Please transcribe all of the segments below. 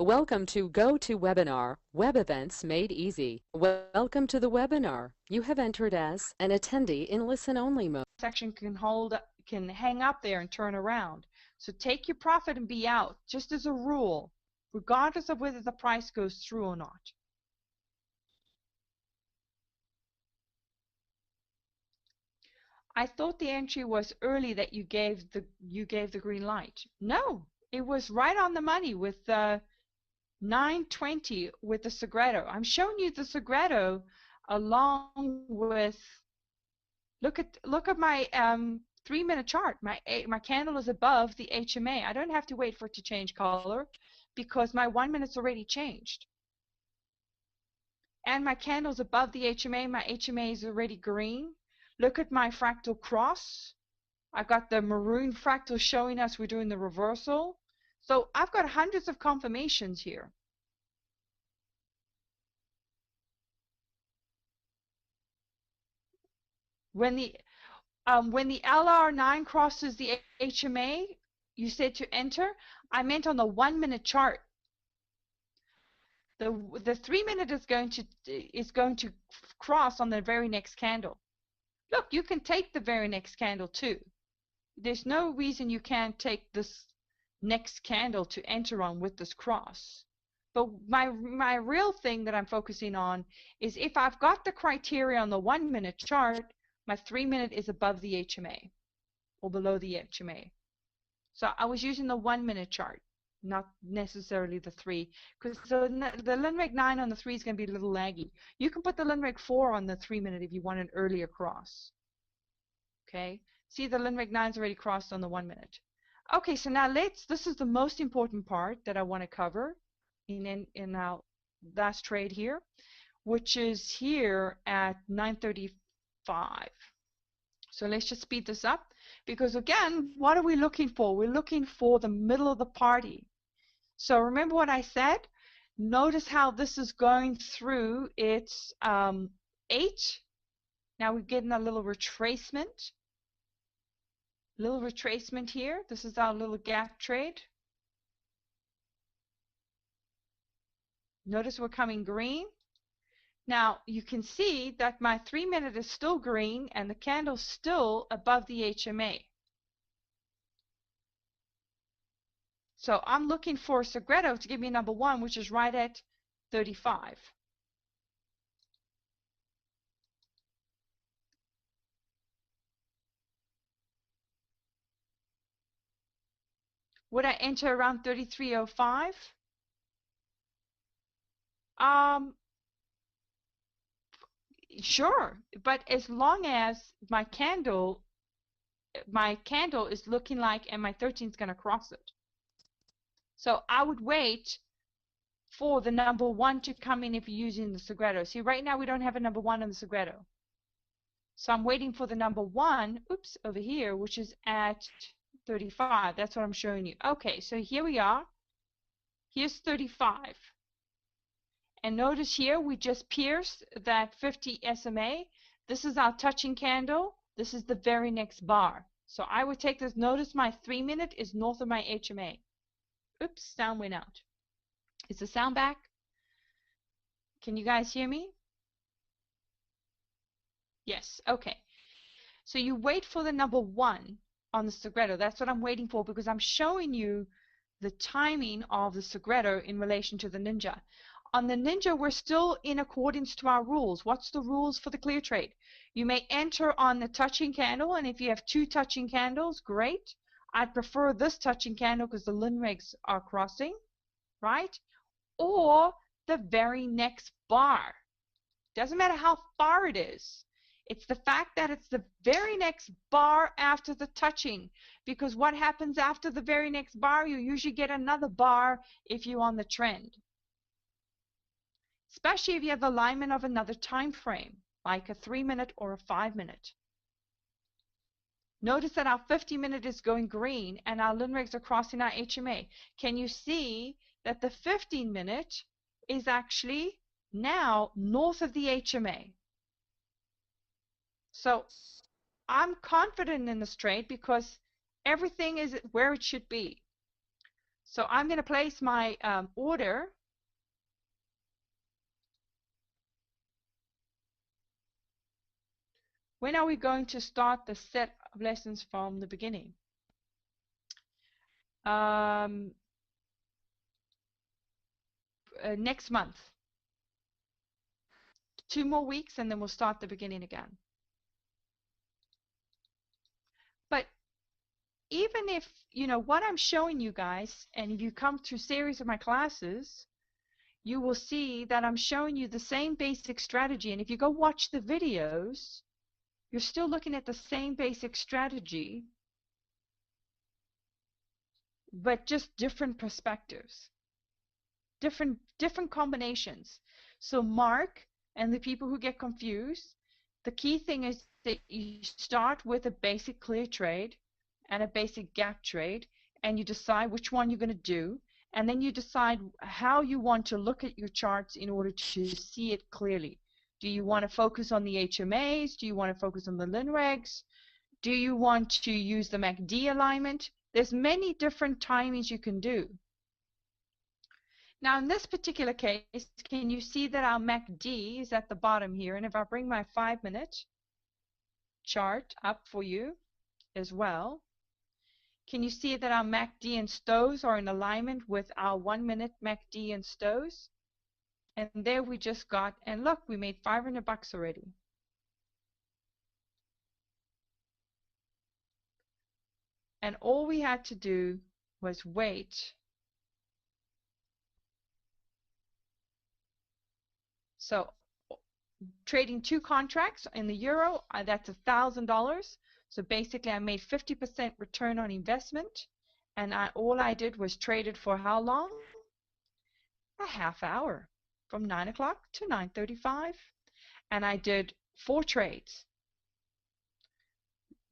Welcome to GoToWebinar, Web Events Made Easy. Welcome to the webinar. You have entered as an attendee in listen-only mode. Section can hang up there and turn around. So take your profit and be out, just as a rule, regardless of whether the price goes through or not. I thought the entry was early that you gave the green light. No, it was right on the money with 9:20 with the Segredo. I'm showing you the Segredo along with look at my 3-minute chart. My candle is above the HMA. I don't have to wait for it to change color because my 1 minute's already changed. And my candle's above the HMA. My HMA is already green. Look at my fractal cross. I've got the maroon fractal showing us we're doing the reversal. So I've got hundreds of confirmations here. When the LR9 crosses the HMA, you said to enter. I meant on the 1-minute chart. The 3-minute is going to cross on the very next candle. Look, you can take the very next candle too. There's no reason you can't take this next candle to enter on with this cross. But my real thing that I'm focusing on is if I've got the criteria on the 1-minute chart, my 3-minute is above the HMA or below the HMA. So I was using the 1-minute chart, not necessarily the 3, because the Linreg 9 on the 3 is going to be a little laggy. You can put the Linreg 4 on the 3-minute if you want an earlier cross. Okay, see the Linreg 9 is already crossed on the 1-minute. Okay, so now this is the most important part that I want to cover in our last trade here, which is here at 9:35. So let's just speed this up, because again, what are we looking for? We're looking for the middle of the party. So remember what I said? Notice how this is going through its 8. Now we're getting a little retracement. Little retracement here. This is our little gap trade. Notice we're coming green. Now you can see that my 3-minute is still green and the candle's still above the HMA. So I'm looking for Segredo to give me number 1, which is right at 35. Would I enter around 33.05? Sure, but as long as my candle is looking like, and my 13 is going to cross it. So I would wait for the number 1 to come in if you're using the Segredo. See, right now we don't have a number 1 on the Segredo. So I'm waiting for the number 1, oops, over here, which is at 35. That's what I'm showing you. Okay, so here we are. Here's 35. And notice here we just pierced that 50 SMA. This is our touching candle. This is the very next bar. So I would take this. Notice my 3-minute is north of my HMA. Oops, sound went out. Is the sound back? Can you guys hear me? Yes, okay. So you wait for the number 1 on the Segredo. That's what I'm waiting for, because I'm showing you the timing of the Segredo in relation to the Ninja. On the Ninja, we're still in accordance to our rules. What's the rules for the clear trade? You may enter on the touching candle, and if you have 2 touching candles, great. I'd prefer this touching candle because the Linregs are crossing, right? Or the very next bar. Doesn't matter how far it is. It's the fact that it's the very next bar after the touching, because what happens after the very next bar? You usually get another bar if you're on the trend, especially if you have alignment of another time frame, like a 3-minute or a 5-minute. Notice that our 50-minute is going green and our Linregs are crossing our HMA. Can you see that the 15-minute is actually now north of the HMA? So I'm confident in this trade because everything is where it should be. So I'm going to place my order. When are we going to start the set of lessons from the beginning? Next month. 2 more weeks and then we'll start the beginning again. But even if, you know, what I'm showing you guys, and if you come through series of my classes, you will see that I'm showing you the same basic strategy. And if you go watch the videos, you're still looking at the same basic strategy, but just different perspectives, different combinations. So Mark and the people who get confused, the key thing is that you start with a basic clear trade and a basic gap trade, and you decide which one you're going to do, and then you decide how you want to look at your charts in order to see it clearly. Do you want to focus on the HMAs? Do you want to focus on the Linregs? Do you want to use the MACD alignment? There's many different timings you can do. Now in this particular case, can you see that our MACD is at the bottom here? And if I bring my 5-minute chart up for you as well, can you see that our MACD and STOs are in alignment with our 1-minute MACD and STOs? And there we just got, and look, we made $500 already. And all we had to do was wait. So trading 2 contracts in the euro, that's $1,000. So basically I made 50% return on investment, and all I did was trade it for how long? A half hour, from 9 o'clock to 9:35, and I did 4 trades.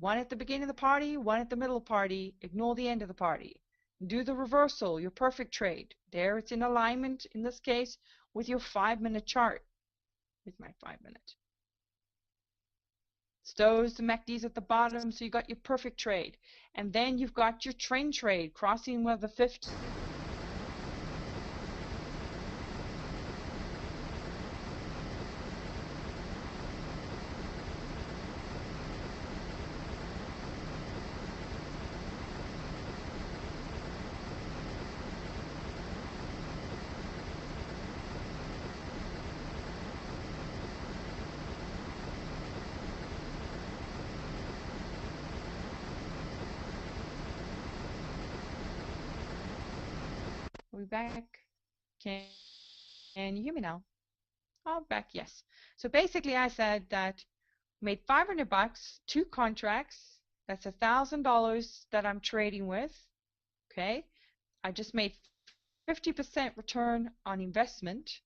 One at the beginning of the party, one at the middle of the party, ignore the end of the party. Do the reversal, your perfect trade. There it's in alignment, in this case, with your 5-minute chart. With my 5-minute. STOs, the MACDs at the bottom, so you got your perfect trade. And then you've got your trend trade, crossing with the 50. Are we back? Can you hear me now? Oh, back, yes. So basically I said that made $500, 2 contracts, that's $1,000 that I'm trading with, okay? I just made 50% return on investment,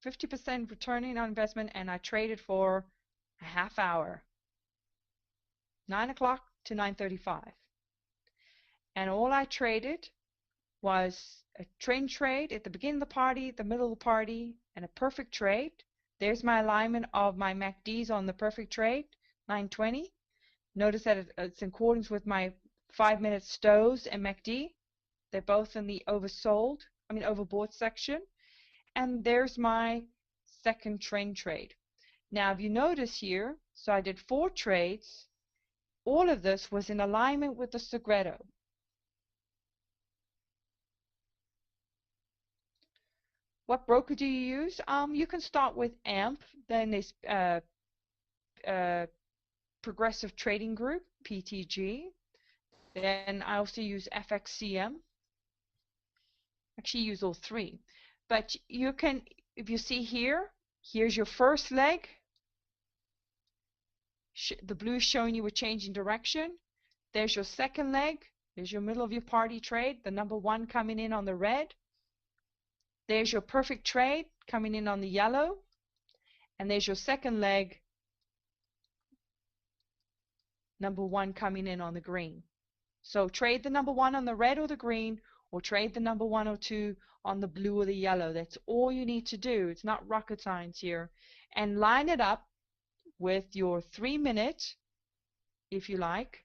50% returning on investment, and I traded for a half hour, 9 o'clock to 9:35. And all I traded was a trend trade at the beginning of the party, the middle of the party, and a perfect trade. There's my alignment of my MACDs on the perfect trade, 9:20. Notice that it's in accordance with my 5-minute STOs and MACD. They're both in the overbought section. And there's my second trend trade. Now, if you notice here, so I did 4 trades. All of this was in alignment with the Segredo. What broker do you use? You can start with AMP, then there's Progressive Trading Group, PTG. Then I also use FXCM. Actually use all 3. But you can, if you see here, here's your first leg. The blue is showing you a change in direction. There's your second leg. There's your middle of your party trade, the number 1 coming in on the red. There's your perfect trade coming in on the yellow. And there's your second leg, number 1 coming in on the green. So trade the number 1 on the red or the green, or trade the number 1 or 2 on the blue or the yellow. That's all you need to do. It's not rocket science here. And line it up with your 3-minute, if you like.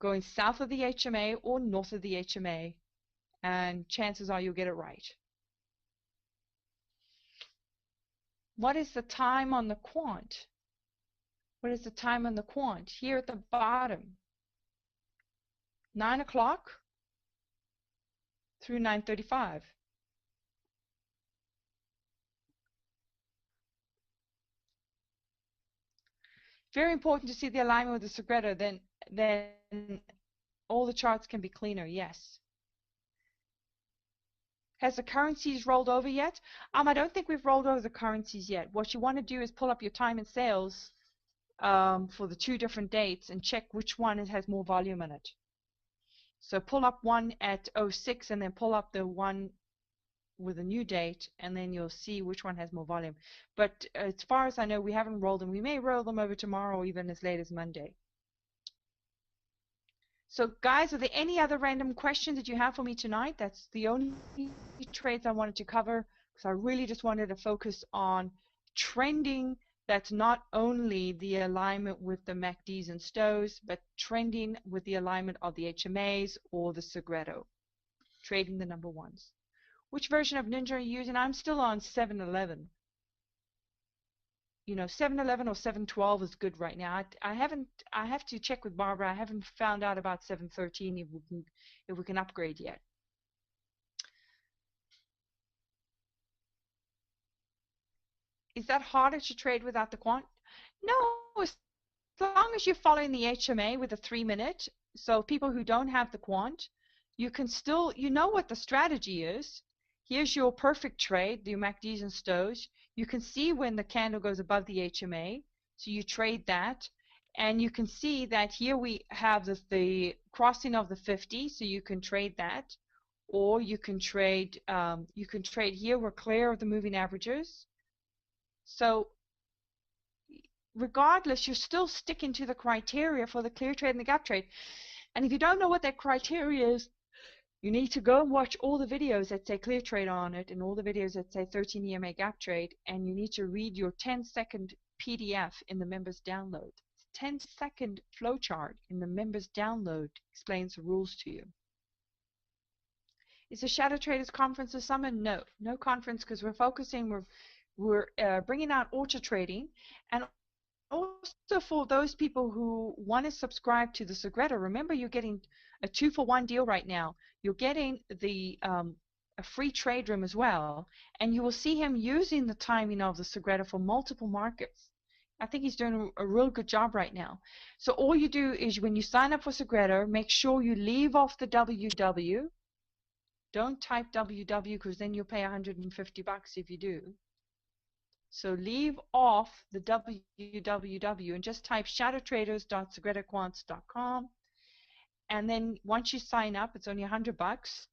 going south of the HMA or north of the HMA, and chances are you'll get it right. What is the time on the quant? What is the time on the quant? Here at the bottom, 9 o'clock through 9:35. Very important to see the alignment with the Segredo, then all the charts can be cleaner, yes. Has the currencies rolled over yet? I don't think we've rolled over the currencies yet. What you want to do is pull up your time and sales for the 2 different dates and check which one has more volume in it. So pull up one at 06 and then pull up the one with a new date, and then you'll see which one has more volume. But as far as I know, we haven't rolled them. We may roll them over tomorrow or even as late as Monday. So guys, are there any other random questions that you have for me tonight? That's the only trades I wanted to cover, because I really just wanted to focus on trending. That's not only the alignment with the MACDs and STOs, but trending with the alignment of the HMAs or the Segredo, trading the number ones. Which version of Ninja are you using? I'm still on 711. You know, 711 or 712 is good right now. I have to check with Barbara. I haven't found out about 713 if we can upgrade yet. Is that harder to trade without the quant? No, as long as you're following the HMA with a 3-minute. So people who don't have the quant, you can still, you know what the strategy is. Here's your perfect trade, the MACDs and STOs. You can see when the candle goes above the HMA, so you trade that. And you can see that here we have the crossing of the 50, so you can trade that. Or you can trade here, we're clear of the moving averages. So regardless, you're still sticking to the criteria for the clear trade and the gap trade. And if you don't know what that criteria is, you need to go and watch all the videos that say clear trade on it and all the videos that say 13 EMA gap trade, and you need to read your 10-second PDF in the members download. 10-second flowchart in the members download explains the rules to you. Is the Shadow Traders Conference this summer? No, no conference, because we're focusing, we're bringing out auto trading, and also for those people who want to subscribe to the Segredo, remember you're getting a 2-for-1 deal right now. You're getting the a free trade room as well, and you will see him using the timing of the Segredo for multiple markets. I think he's doing a real good job right now. So all you do is when you sign up for Segredo, make sure you leave off the WW. Don't type WW, because then you'll pay $150 if you do. So leave off the www and just type shadowtraders.segredoquants.com, and then once you sign up, it's only $100.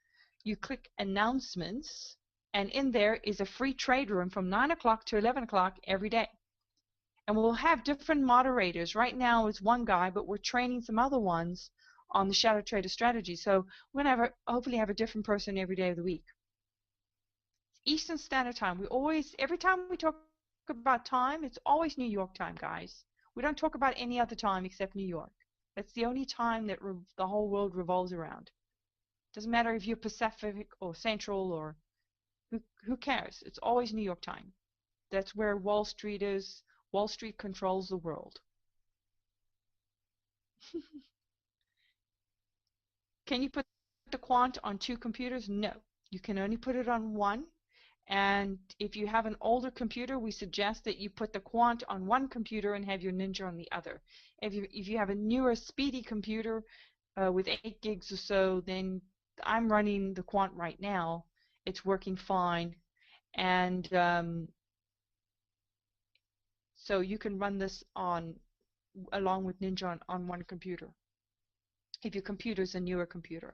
You click announcements, and in there is a free trade room from 9 o'clock to 11 o'clock every day. And we'll have different moderators. Right now it's one guy, but we're training some other ones on the Shadow Trader strategy. So we're going to hopefully have a different person every day of the week. Eastern Standard Time. We always, every time we talk about time, it's always New York time, guys. We don't talk about any other time except New York. That's the only time that the whole world revolves around. Doesn't matter if you're Pacific or Central or who cares. It's always New York time. That's where Wall Street is. Wall Street controls the world. Can you put the quant on 2 computers? No. You can only put it on one. And if you have an older computer, we suggest that you put the quant on one computer and have your Ninja on the other. If you have a newer, speedy computer with 8 gigs or so, then I'm running the quant right now. It's working fine. And so you can run this along with Ninja on one computer, if your computer is a newer computer.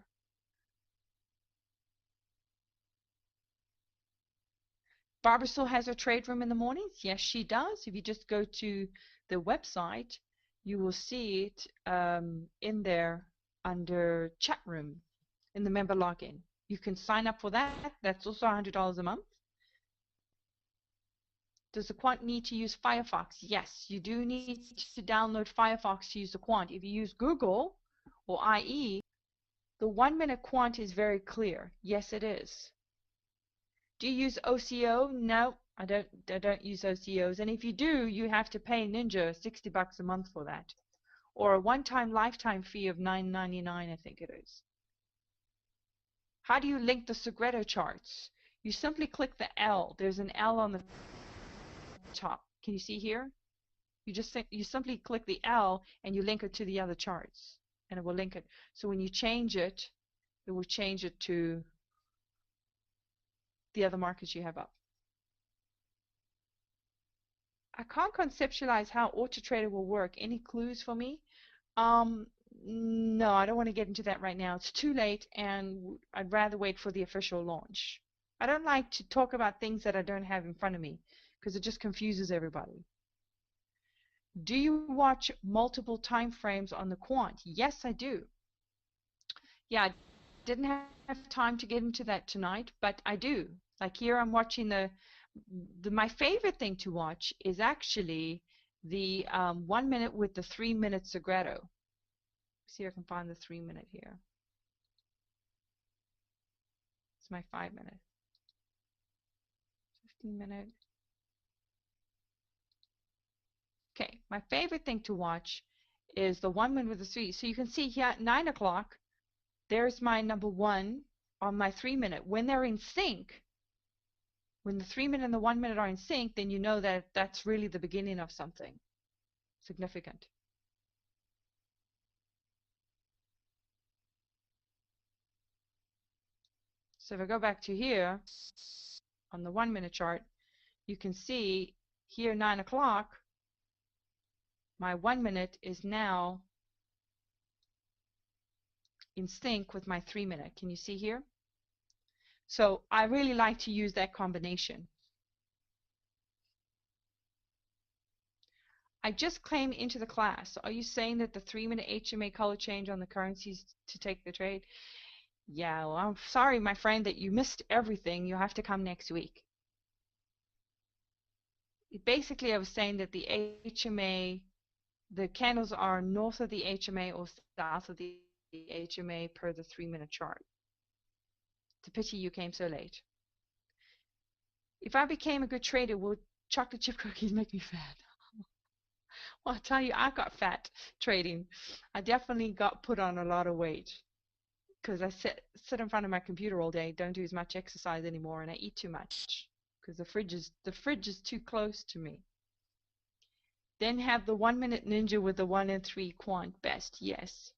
Barbara still has her trade room in the mornings? Yes, she does. If you just go to the website, you will see it in there under chat room in the member login. You can sign up for that. That's also $100 a month. Does the quant need to use Firefox? Yes, you do need to download Firefox to use the quant. If you use Google or i.e., the 1-minute quant is very clear. Yes, it is. Do you use OCO? No, I don't use OCOs. And if you do, you have to pay Ninja $60 a month for that, or a one-time lifetime fee of $9.99, I think it is. How do you link the Segredo charts? You simply click the L. There's an L on the top. Can you see here? You simply click the L and you link it to the other charts, and it will link it. So when you change it, it will change it to the other markets you have up. I can't conceptualize how AutoTrader will work. Any clues for me? No, I don't want to get into that right now. It's too late, and I'd rather wait for the official launch. I don't like to talk about things that I don't have in front of me because it just confuses everybody. Do you watch multiple time frames on the quant? Yes, I do. Yeah, I didn't have time to get into that tonight, but I do. Like here, I'm watching my favorite thing to watch is actually the 1 minute with the 3-minute Segredo. See if I can find the 3-minute here. It's my 5-minute. 15-minute. Okay, my favorite thing to watch is the 1 minute with the 3. So you can see here at 9 o'clock, there's my number 1 on my 3-minute. When they're in sync, when the 3-minute and the 1 minute are in sync, then you know that that's really the beginning of something significant. So if I go back to here on the 1 minute chart, you can see here 9 o'clock, my 1 minute is now in sync with my 3-minute. Can you see here? So I really like to use that combination. I just claimed into the class. Are you saying that the 3-minute HMA color change on the currencies to take the trade? Yeah, well, I'm sorry, my friend, that you missed everything. You'll have to come next week. Basically, I was saying that the HMA, the candles are north of the HMA or south of the HMA per the 3-minute chart. It's a pity you came so late. If I became a good trader, would chocolate chip cookies make me fat? Well, I'll tell you, I got fat trading. I definitely got put on a lot of weight because I sit in front of my computer all day, don't do as much exercise anymore, and I eat too much because the fridge is too close to me. Then have the 1 minute ninja with the 1 and 3 quant best. Yes.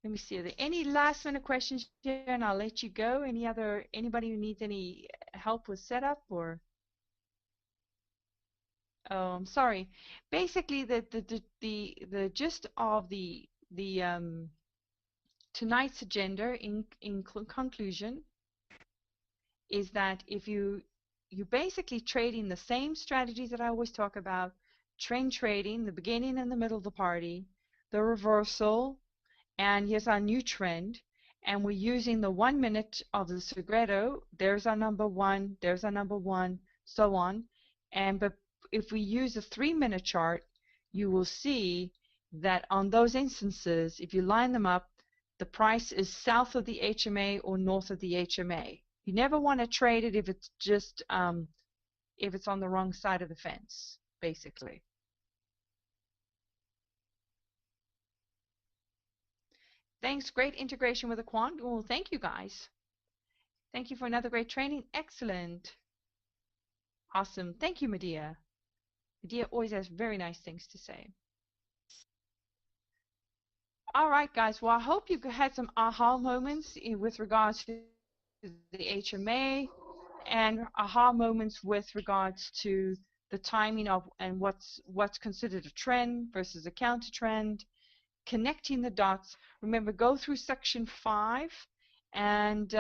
Let me see. Are there any last minute questions here, and I'll let you go. Anybody who needs any help with setup or? Oh, I'm sorry. Basically, the gist of the tonight's agenda in conclusion is that if you basically trading the same strategies that I always talk about, trend trading, the beginning and the middle of the party, the reversal, and here's our new trend, and we're using the 1 minute of the Segredo. There's our number 1, there's our number 1, so on. But if we use a 3-minute chart, you will see that on those instances, if you line them up, the price is south of the HMA or north of the HMA. You never want to trade it if it's just if it's on the wrong side of the fence, basically. Thanks. Great integration with the quant. Well, thank you guys. Thank you for another great training. Excellent. Awesome. Thank you, Medea. Medea always has very nice things to say. All right, guys. Well, I hope you had some aha moments with regards to the HMA and aha moments with regards to the timing of and what's considered a trend versus a counter trend, connecting the dots. Remember, go through section 5 and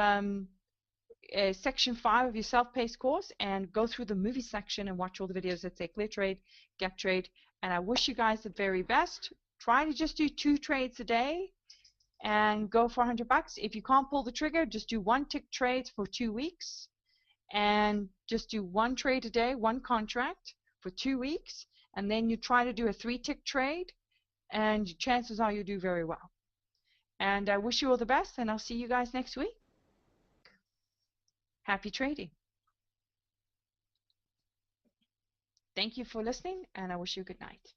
section 5 of your self-paced course and go through the movie section and watch all the videos that say clear trade, gap trade, and I wish you guys the very best. Try to just do 2 trades a day and go for $100. If you can't pull the trigger, just do 1 tick trades for 2 weeks and just do 1 trade a day, 1 contract for 2 weeks, and then you try to do a 3 tick trade and chances are you do very well. And I wish you all the best, and I'll see you guys next week. Happy trading. Thank you for listening, and I wish you good night.